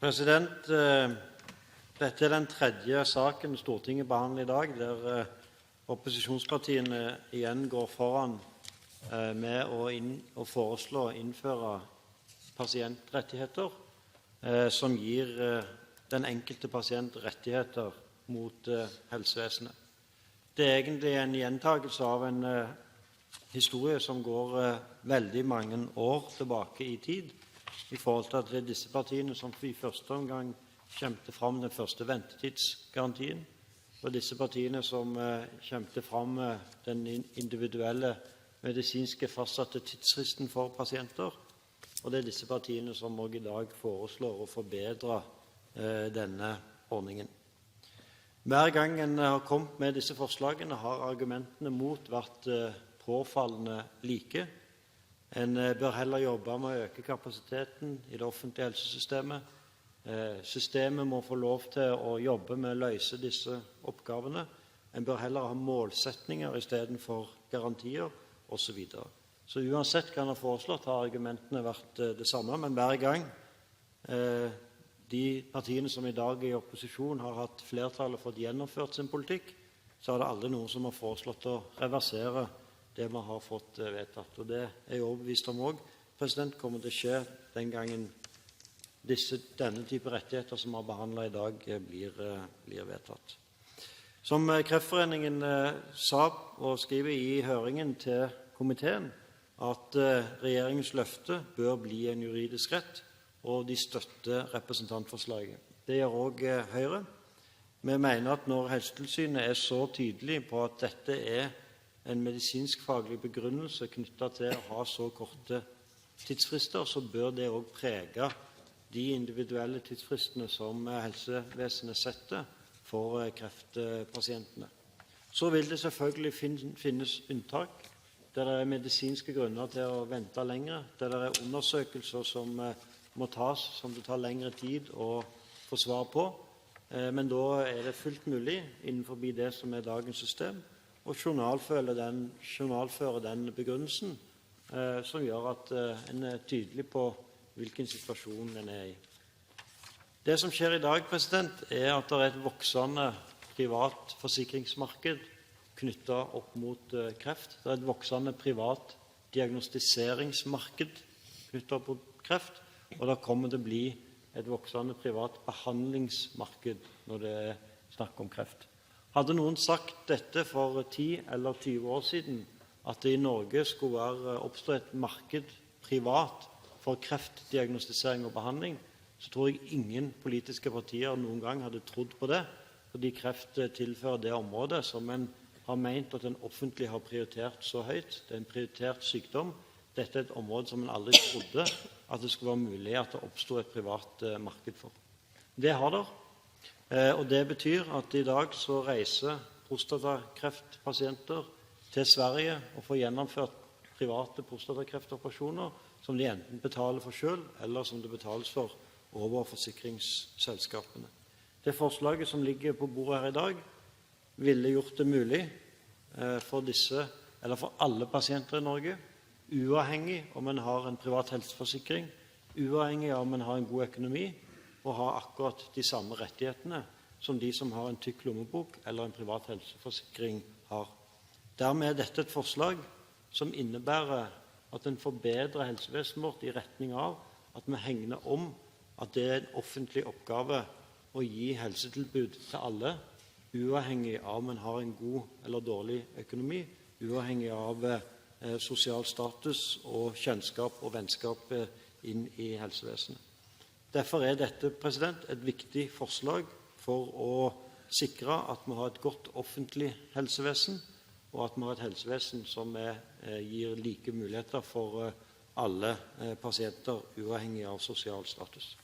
President, dette den tredje saken Stortinget behandler i dag, der opposisjonspartiene igjen går foran med å foreslå å innføre pasientrettigheter som gir den enkelte pasient rettigheter mot helsevesenet. Det egentlig en gjentagelse av en historie som går veldig mange år tilbake i tid, i forhold til at det disse partiene som i første omgang kjempet fram den første ventetidsgarantien, og disse partiene som kjempet fram den individuelle medisinske fastsatte tidsfristen for pasienter, og det disse partiene som også i dag foreslår å forbedre denne ordningen. Hver gang en har kommet med disse forslagene, har argumentene mot vært påfallende like. En bør heller jobbe med å øke kapasiteten i det offentlige helsesystemet. Systemet må få lov til å jobbe med å løse disse oppgavene. En bør heller ha målsetninger i stedet for garantier, osv. Så uansett hva en har foreslått, har argumentene vært det samme, men hver gang de partiene som i dag er i opposisjon har hatt flertall og fått gjennomført sin politikk, så er det aldri noen som har foreslått å reversere det man har fått vedtatt. Og det er jeg overbevist om også, kommer til å skje den gangen denne type rettigheter som vi har behandlet i dag, blir vedtatt. Som Kreftforeningen sa og skriver i høringen til komiteen, at regjeringens løfte bør bli en juridisk rett, og de støtter representantforslaget. Det gjør også Høyre. Vi mener at når Helsetilsynet er så tydelig på at dette er en medisinsk-faglig begrunnelse knyttet til å ha så korte tidsfrister, så bør det også prege de individuelle tidsfristene som helsevesenet setter for kreftpasientene. Så vil det selvfølgelig finnes unntak, der det er medisinske grunner til å vente lenger, der det er undersøkelser som må tas, som det tar lengre tid å få svar på, men da er det fullt mulig innenfor det som er dagens system, og journalføre den begrunnelsen som gjør at en er tydelig på hvilken situasjon en er i. Det som skjer i dag, er at det er et voksende privat forsikringsmarked knyttet opp mot kreft. Det er et voksende privat diagnostiseringsmarked knyttet opp mot kreft, og det kommer til å bli et voksende privat behandlingsmarked når det er snakk om kreft. Hadde noen sagt dette for 10 eller 20 år siden, at det i Norge skulle oppstå et marked privat for kreftdiagnostisering og behandling, så tror jeg ingen politiske partier noen gang hadde trodd på det, fordi kreft tilfører det området som en har ment at den offentlige har prioritert så høyt. Det er en prioritert sykdom. Dette er et område som en aldri trodde at det skulle være mulig at det oppstod et privat marked for. Det har det. Og det betyr at i dag så reiser prostatakreftpasienter til Sverige og får gjennomført private prostatakreftopperasjoner som de enten betaler for selv, eller som det betales for over forsikringsselskapene. Det forslaget som ligger på bordet her i dag, ville gjort det mulig for alle pasienter i Norge, uavhengig om en har en privat helseforsikring, uavhengig av om en har en god økonomi, og ha akkurat de samme rettighetene som de som har en tykk lommebok eller en privat helseforsikring har. Dermed er dette et forslag som innebærer at en forbedrer helsevesenet vårt i retning av at vi hegner om at det er en offentlig oppgave å gi helsetilbud til alle, uavhengig av om en har en god eller dårlig økonomi, uavhengig av sosial status og kjennskap og vennskap inn i helsevesenet. Derfor er dette et viktig forslag for å sikre at vi har et godt offentlig helsevesen, og at vi har et helsevesen som gir like muligheter for alle pasienter, uavhengig av sosial status.